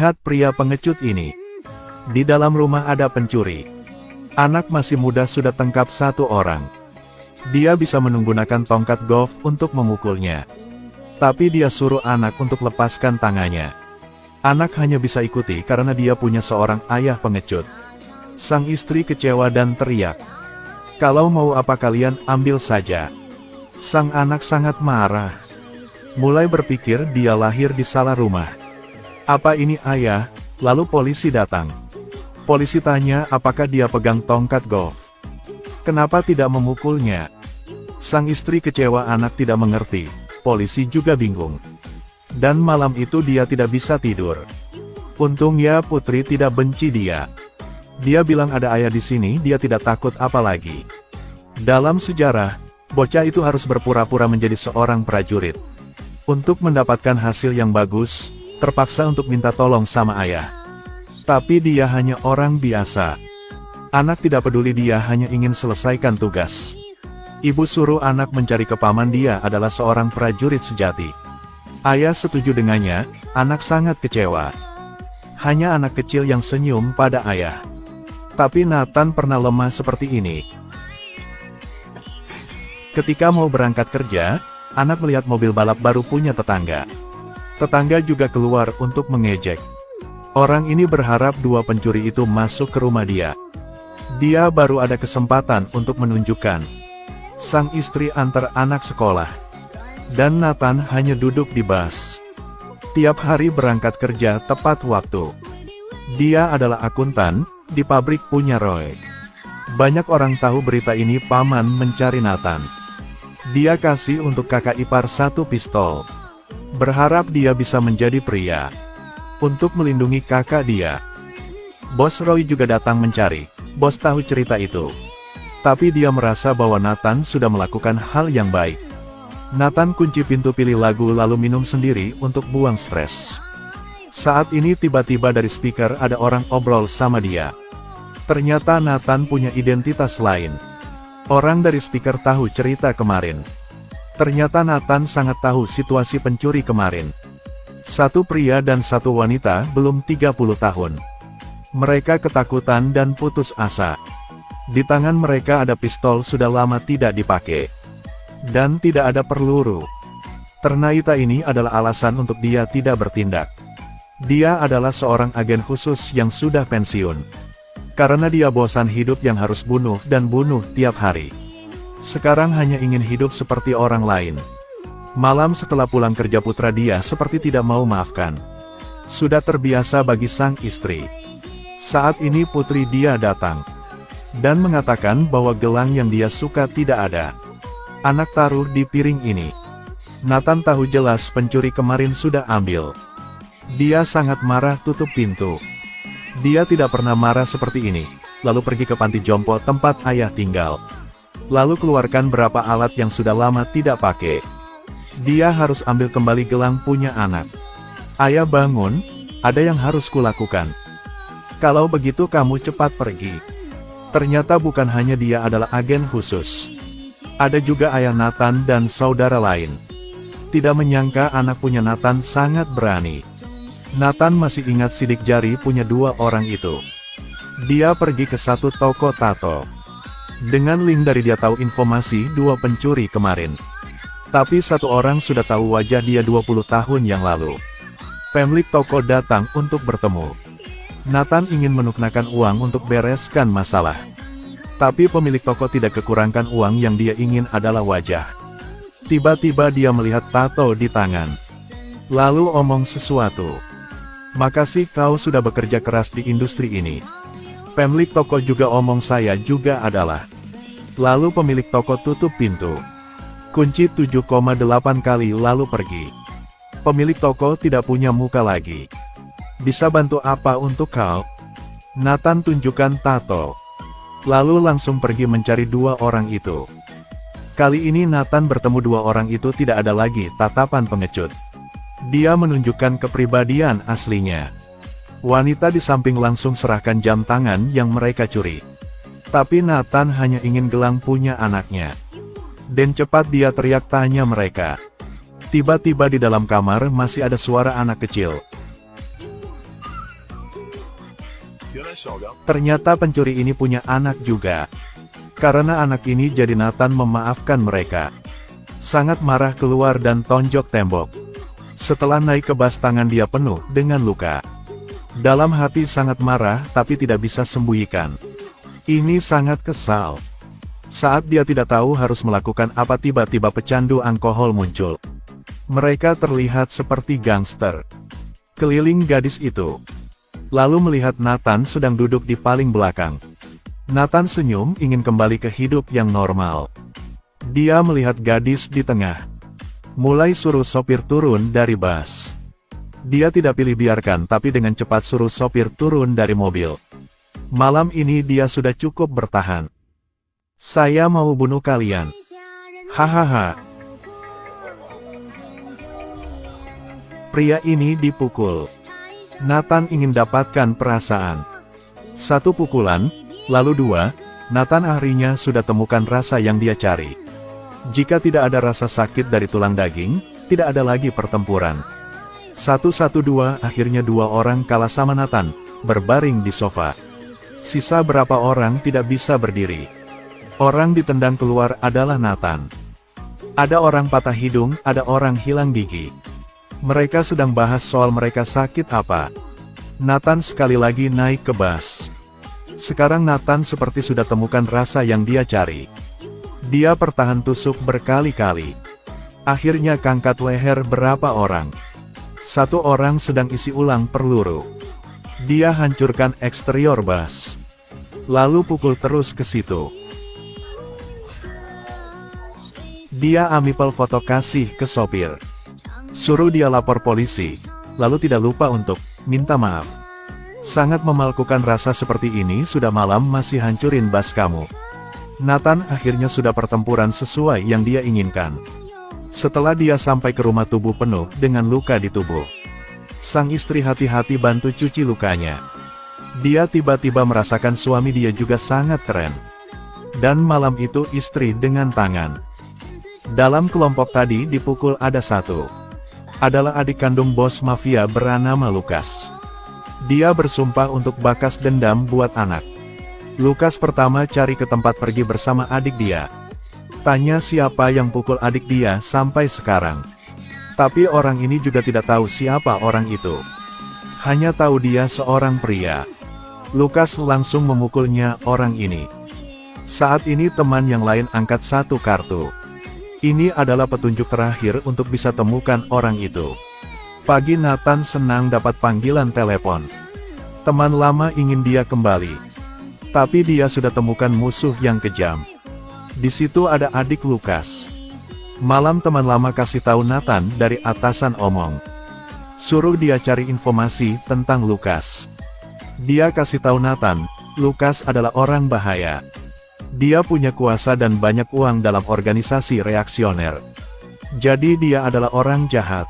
Lihat pria pengecut ini. Di dalam rumah ada pencuri. Anak masih muda sudah tangkap satu orang. Dia bisa menggunakan tongkat golf untuk memukulnya. Tapi dia suruh anak untuk lepaskan tangannya. Anak hanya bisa ikuti karena dia punya seorang ayah pengecut. Sang istri kecewa dan teriak, "Kalau mau apa kalian ambil saja." Sang anak sangat marah. Mulai berpikir dia lahir di salah rumah. Apa ini ayah? Lalu polisi datang. Polisi tanya apakah dia pegang tongkat golf. Kenapa tidak memukulnya? Sang istri kecewa, anak tidak mengerti. Polisi juga bingung. Dan malam itu dia tidak bisa tidur. Untungnya putri tidak benci dia. Dia bilang ada ayah di sini, dia tidak takut apalagi. Dalam sejarah, bocah itu harus berpura-pura menjadi seorang prajurit. Untuk mendapatkan hasil yang bagus, terpaksa untuk minta tolong sama ayah. Tapi dia hanya orang biasa. Anak tidak peduli, dia hanya ingin selesaikan tugas. Ibu suruh anak mencari ke paman, dia adalah seorang prajurit sejati. Ayah setuju dengannya, anak sangat kecewa. Hanya anak kecil yang senyum pada ayah. Tapi Nathan pernah lemah seperti ini. Ketika mau berangkat kerja, anak melihat mobil balap baru punya tetangga. Tetangga juga keluar untuk mengejek. Orang ini berharap dua pencuri itu masuk ke rumah dia. Dia baru ada kesempatan untuk menunjukkan. Sang istri antar anak sekolah. Dan Nathan hanya duduk di bus. Tiap hari berangkat kerja tepat waktu. Dia adalah akuntan di pabrik punya Roy. Banyak orang tahu berita ini. Paman mencari Nathan. Dia kasih untuk kakak ipar satu pistol. Berharap dia bisa menjadi pria. Untuk melindungi kakak dia. Bos Roy juga datang mencari. Bos tahu cerita itu. Tapi dia merasa bahwa Nathan sudah melakukan hal yang baik. Nathan kunci pintu, pilih lagu lalu minum sendiri untuk buang stres. Saat ini tiba-tiba dari speaker ada orang obrol sama dia. Ternyata Nathan punya identitas lain. Orang dari speaker tahu cerita kemarin. Ternyata Nathan sangat tahu situasi pencuri kemarin. Satu pria dan satu wanita belum 30 tahun. Mereka ketakutan dan putus asa. Di tangan mereka ada pistol sudah lama tidak dipakai. Dan tidak ada peluru. Ternyata ini adalah alasan untuk dia tidak bertindak. Dia adalah seorang agen khusus yang sudah pensiun. Karena dia bosan hidup yang harus bunuh dan bunuh tiap hari. Sekarang hanya ingin hidup seperti orang lain. Malam setelah pulang kerja putra dia seperti tidak mau maafkan. Sudah terbiasa bagi sang istri. Saat ini putri dia datang. Dan mengatakan bahwa gelang yang dia suka tidak ada. Anak taruh di piring ini. Nathan tahu jelas pencuri kemarin sudah ambil. Dia sangat marah, tutup pintu. Dia tidak pernah marah seperti ini. Lalu pergi ke panti jompo tempat ayah tinggal. Lalu keluarkan berapa alat yang sudah lama tidak pakai. Dia harus ambil kembali gelang punya anak. Ayah bangun, ada yang harus kulakukan. Kalau begitu kamu cepat pergi. Ternyata bukan hanya dia adalah agen khusus. Ada juga ayah Nathan dan saudara lain. Tidak menyangka anak punya Nathan sangat berani. Nathan masih ingat sidik jari punya dua orang itu. Dia pergi ke satu toko tato. Dengan link dari dia tahu informasi dua pencuri kemarin. Tapi satu orang sudah tahu wajah dia 20 tahun yang lalu. Pemilik toko datang untuk bertemu. Nathan ingin menukar uang untuk bereskan masalah. Tapi pemilik toko tidak kekurangan uang, yang dia ingin adalah wajah. Tiba-tiba dia melihat tato di tangan. Lalu omong sesuatu. Makasih kau sudah bekerja keras di industri ini. Pemilik toko juga omong saya juga adalah. Lalu pemilik toko tutup pintu. Kunci 7,8 kali lalu pergi. Pemilik toko tidak punya muka lagi. Bisa bantu apa untuk kau? Nathan tunjukkan tato. Lalu langsung pergi mencari dua orang itu. Kali ini Nathan bertemu dua orang itu tidak ada lagi tatapan pengecut. Dia menunjukkan kepribadian aslinya. Wanita di samping langsung serahkan jam tangan yang mereka curi. Tapi Nathan hanya ingin gelang punya anaknya. Dan cepat dia teriak tanya mereka. Tiba-tiba di dalam kamar masih ada suara anak kecil. Ternyata pencuri ini punya anak juga. Karena anak ini jadi Nathan memaafkan mereka. Sangat marah keluar dan tonjok tembok. Setelah naik ke bus tangan dia penuh dengan luka. Dalam hati sangat marah tapi tidak bisa sembunyikan. Ini sangat kesal. Saat dia tidak tahu harus melakukan apa tiba-tiba pecandu alkohol muncul. Mereka terlihat seperti gangster. Keliling gadis itu. Lalu melihat Nathan sedang duduk di paling belakang. Nathan senyum ingin kembali ke hidup yang normal. Dia melihat gadis di tengah. Mulai suruh sopir turun dari bus. Dia tidak pilih biarkan tapi dengan cepat suruh sopir turun dari mobil. Malam ini dia sudah cukup bertahan. Saya mau bunuh kalian. Hahaha. Pria ini dipukul. Nathan ingin dapatkan perasaan. Satu pukulan, lalu dua, Nathan akhirnya sudah temukan rasa yang dia cari. Jika tidak ada rasa sakit dari tulang daging, tidak ada lagi pertempuran. 112 akhirnya dua orang kalah sama Nathan, berbaring di sofa. Sisa berapa orang tidak bisa berdiri. Orang ditendang keluar adalah Nathan. Ada orang patah hidung, ada orang hilang gigi. Mereka sedang bahas soal mereka sakit apa. Nathan sekali lagi naik ke bus. Sekarang Nathan seperti sudah temukan rasa yang dia cari. Dia pertahan tusuk berkali-kali. Akhirnya kangkat leher berapa orang. Satu orang sedang isi ulang peluru. Dia hancurkan eksterior bus. Lalu pukul terus ke situ. Dia ambil foto kasih ke sopir. Suruh dia lapor polisi, lalu tidak lupa untuk minta maaf. Sangat memalukan rasa seperti ini sudah malam masih hancurin bus kamu. Nathan akhirnya sudah pertempuran sesuai yang dia inginkan. Setelah dia sampai ke rumah tubuh penuh dengan luka di tubuh. Sang istri hati-hati bantu cuci lukanya. Dia tiba-tiba merasakan suami dia juga sangat keren. Dan malam itu istri dengan tangan. Dalam kelompok tadi dipukul ada satu. Adalah adik kandung bos mafia bernama Lukas. Dia bersumpah untuk bakas dendam buat anak. Lukas pertama cari ke tempat pergi bersama adik dia. Tanya siapa yang pukul adik dia sampai sekarang. Tapi orang ini juga tidak tahu siapa orang itu. Hanya tahu dia seorang pria. Lukas langsung memukulnya orang ini. Saat ini teman yang lain angkat satu kartu. Ini adalah petunjuk terakhir untuk bisa temukan orang itu. Pagi Nathan senang dapat panggilan telepon. Teman lama ingin dia kembali. Tapi dia sudah temukan musuh yang kejam. Di situ ada adik Lukas. Malam teman lama kasih tahu Nathan dari atasan omong. Suruh dia cari informasi tentang Lukas. Dia kasih tahu Nathan, Lukas adalah orang bahaya. Dia punya kuasa dan banyak uang dalam organisasi reaksioner. Jadi dia adalah orang jahat.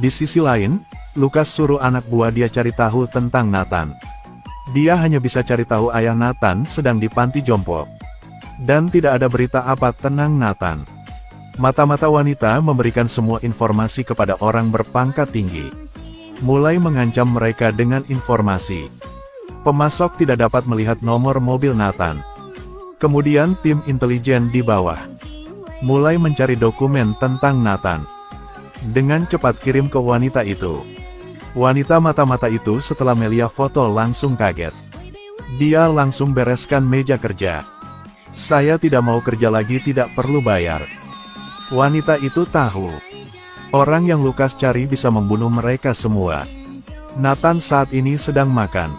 Di sisi lain, Lukas suruh anak buah dia cari tahu tentang Nathan. Dia hanya bisa cari tahu ayah Nathan sedang di panti jompo. Dan tidak ada berita apa tenang Nathan. Mata-mata wanita memberikan semua informasi kepada orang berpangkat tinggi. Mulai mengancam mereka dengan informasi. Pemasok tidak dapat melihat nomor mobil Nathan. Kemudian tim intelijen di bawah mulai mencari dokumen tentang Nathan. Dengan cepat kirim ke wanita itu. Wanita mata-mata itu setelah melihat foto langsung kaget. Dia langsung bereskan meja kerja. Saya tidak mau kerja lagi, tidak perlu bayar. Wanita itu tahu. Orang yang Lukas cari bisa membunuh mereka semua. Nathan saat ini sedang makan.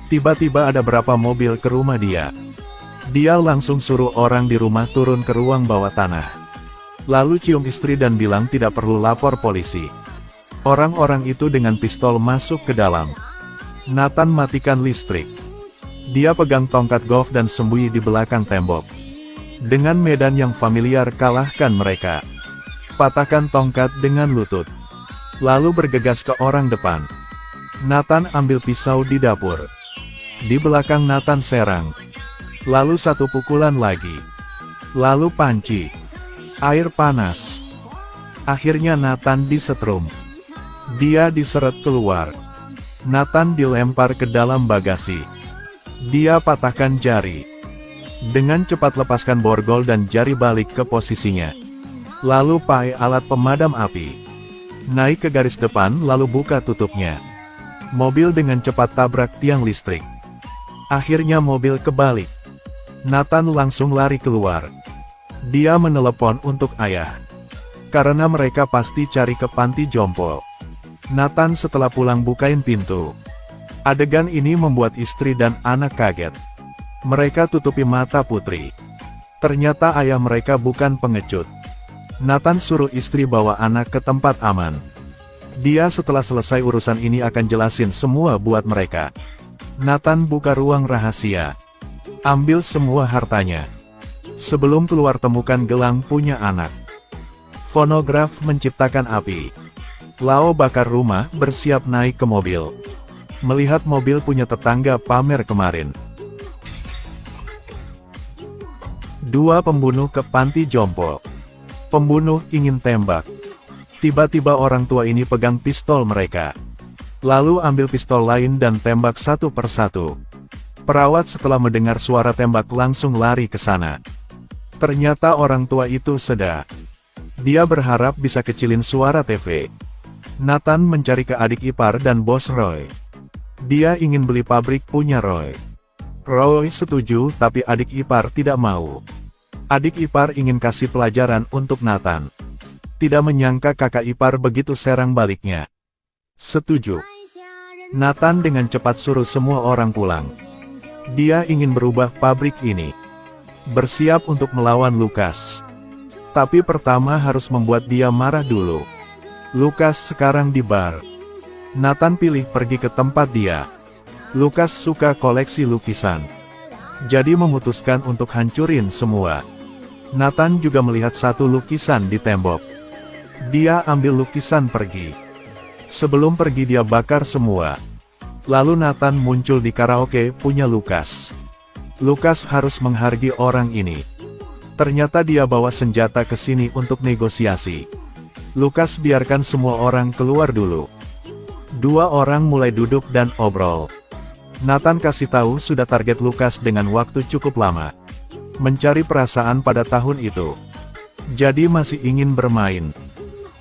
Tiba-tiba ada berapa mobil ke rumah dia. Dia langsung suruh orang di rumah turun ke ruang bawah tanah. Lalu cium istri dan bilang tidak perlu lapor polisi. Orang-orang itu dengan pistol masuk ke dalam. Nathan matikan listrik. Dia pegang tongkat golf dan sembunyi di belakang tembok. Dengan medan yang familiar kalahkan mereka. Patahkan tongkat dengan lutut. Lalu bergegas ke orang depan. Nathan ambil pisau di dapur. Di belakang Nathan serang. Lalu satu pukulan lagi. Lalu panci. Air panas. Akhirnya Nathan disetrum. Dia diseret keluar. Nathan dilempar ke dalam bagasi. Dia patahkan jari. Dengan cepat lepaskan borgol dan jari balik ke posisinya. Lalu pakai alat pemadam api. Naik ke garis depan lalu buka tutupnya. Mobil dengan cepat tabrak tiang listrik. Akhirnya mobil kebalik. Nathan langsung lari keluar. Dia menelepon untuk ayah. Karena mereka pasti cari ke panti jompo. Nathan setelah pulang bukain pintu. Adegan ini membuat istri dan anak kaget. Mereka tutupi mata putri. Ternyata ayah mereka bukan pengecut. Nathan suruh istri bawa anak ke tempat aman. Dia setelah selesai urusan ini akan jelasin semua buat mereka. Nathan buka ruang rahasia. Ambil semua hartanya. Sebelum keluar temukan gelang punya anak. Fonograf menciptakan api. Lao bakar rumah bersiap naik ke mobil. Melihat mobil punya tetangga pamer kemarin. Dua pembunuh ke panti jompo. Pembunuh ingin tembak. Tiba-tiba orang tua ini pegang pistol mereka. Lalu ambil pistol lain dan tembak satu persatu. Perawat setelah mendengar suara tembak langsung lari ke sana. Ternyata orang tua itu seda. Dia berharap bisa kecilin suara TV. Nathan mencari ke adik ipar dan bos Roy. Dia ingin beli pabrik punya Roy. Roy setuju tapi adik ipar tidak mau. Adik ipar ingin kasih pelajaran untuk Nathan. Tidak menyangka kakak ipar begitu serang baliknya. Setuju. Nathan dengan cepat suruh semua orang pulang. Dia ingin berubah pabrik ini. Bersiap untuk melawan Lucas. Tapi pertama harus membuat dia marah dulu. Lucas sekarang di bar. Nathan pilih pergi ke tempat dia. Lucas suka koleksi lukisan. Jadi memutuskan untuk hancurin semua. Nathan juga melihat satu lukisan di tembok. Dia ambil lukisan pergi. Sebelum pergi dia bakar semua. Lalu Nathan muncul di karaoke punya Lucas. Lucas harus menghargai orang ini. Ternyata dia bawa senjata ke sini untuk negosiasi. Lucas biarkan semua orang keluar dulu. Dua orang mulai duduk dan obrol. Nathan kasih tahu sudah target Lucas dengan waktu cukup lama. Mencari perasaan pada tahun itu. Jadi masih ingin bermain.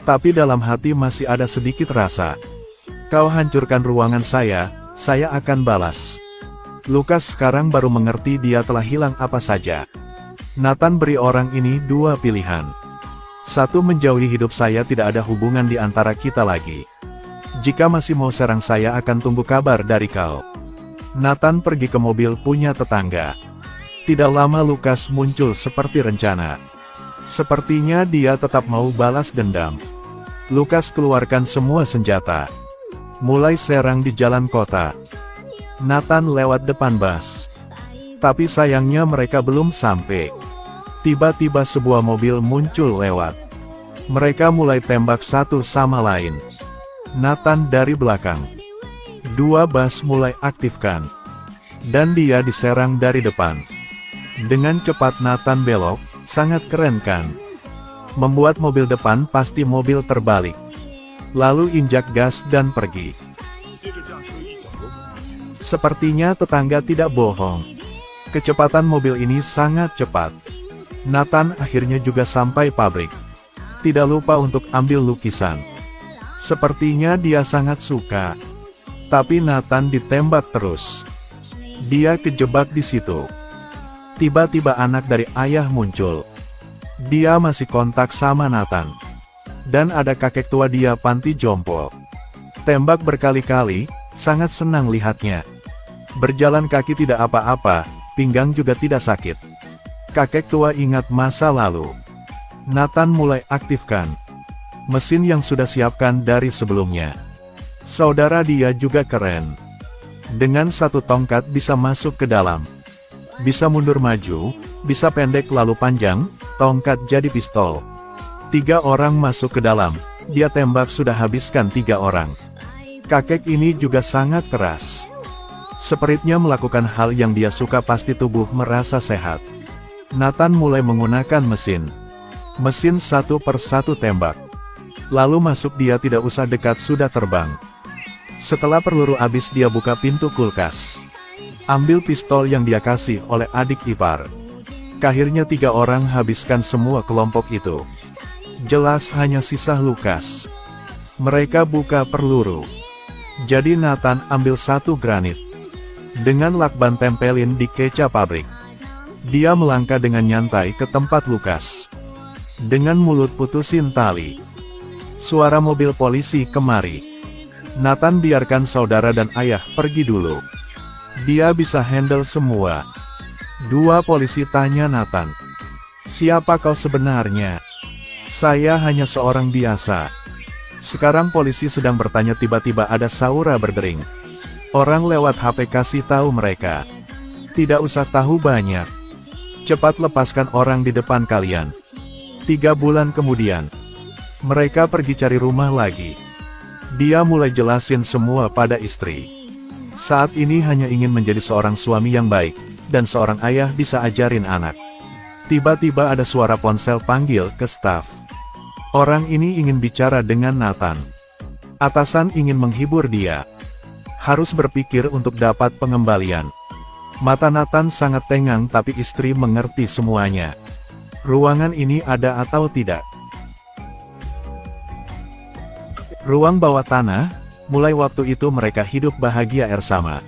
Tapi dalam hati masih ada sedikit rasa. Kau hancurkan ruangan saya akan balas. Lucas sekarang baru mengerti dia telah hilang apa saja. Nathan beri orang ini dua pilihan. Satu, menjauhi hidup saya, tidak ada hubungan di antara kita lagi. Jika masih mau serang saya akan tunggu kabar dari kau. Nathan pergi ke mobil punya tetangga. Tidak lama Lucas muncul seperti rencana. Sepertinya dia tetap mau balas dendam. Lucas keluarkan semua senjata. Mulai serang di jalan kota. Nathan lewat depan bus. Tapi sayangnya mereka belum sampai. Tiba-tiba sebuah mobil muncul lewat. Mereka mulai tembak satu sama lain. Nathan dari belakang. Dua bus mulai aktifkan. Dan dia diserang dari depan. Dengan cepat Nathan belok, sangat keren kan? Membuat mobil depan pasti mobil terbalik. Lalu injak gas dan pergi. Sepertinya tetangga tidak bohong. Kecepatan mobil ini sangat cepat. Nathan akhirnya juga sampai pabrik. Tidak lupa untuk ambil lukisan. Sepertinya dia sangat suka. Tapi Nathan ditembak terus. Dia kejebak di situ. Tiba-tiba anak dari ayah muncul. Dia masih kontak sama Nathan. Dan ada kakek tua dia panti jompo. Tembak berkali-kali, sangat senang lihatnya. Berjalan kaki tidak apa-apa, pinggang juga tidak sakit. Kakek tua ingat masa lalu. Nathan mulai aktifkan mesin yang sudah siapkan dari sebelumnya. Saudara dia juga keren. Dengan satu tongkat bisa masuk ke dalam. Bisa mundur maju, bisa pendek lalu panjang, tongkat jadi pistol. 3 orang masuk ke dalam, dia tembak sudah habiskan 3 orang. Kakek ini juga sangat keras. Spiritnya melakukan hal yang dia suka pasti tubuh merasa sehat. Nathan mulai menggunakan mesin. Mesin satu per satu tembak. Lalu masuk dia tidak usah dekat sudah terbang. Setelah peluru habis dia buka pintu kulkas. Ambil pistol yang dia kasih oleh adik ipar. Akhirnya 3 orang habiskan semua kelompok itu. Jelas hanya sisa Lukas. Mereka buka peluru. Jadi Nathan ambil 1 granit. Dengan lakban tempelin di kaca pabrik. Dia melangkah dengan nyantai ke tempat Lukas. Dengan mulut putusin tali. Suara mobil polisi kemari. Nathan biarkan saudara dan ayah pergi dulu. Dia bisa handle semua. 2 polisi tanya Nathan. Siapa kau sebenarnya? Saya hanya seorang biasa. Sekarang polisi sedang bertanya, tiba-tiba ada Saura berdering. Orang lewat HP kasih tahu mereka. Tidak usah tahu banyak. Cepat lepaskan orang di depan kalian. 3 bulan kemudian. Mereka pergi cari rumah lagi. Dia mulai jelasin semua pada istri. Saat ini hanya ingin menjadi seorang suami yang baik, dan seorang ayah bisa ajarin anak. Tiba-tiba ada suara ponsel panggil ke staf. Orang ini ingin bicara dengan Nathan. Atasan ingin menghibur dia. Harus berpikir untuk dapat pengembalian. Mata Nathan sangat tengang tapi istri mengerti semuanya. Ruangan ini ada atau tidak? Ruang bawah tanah, mulai waktu itu mereka hidup bahagia bersama.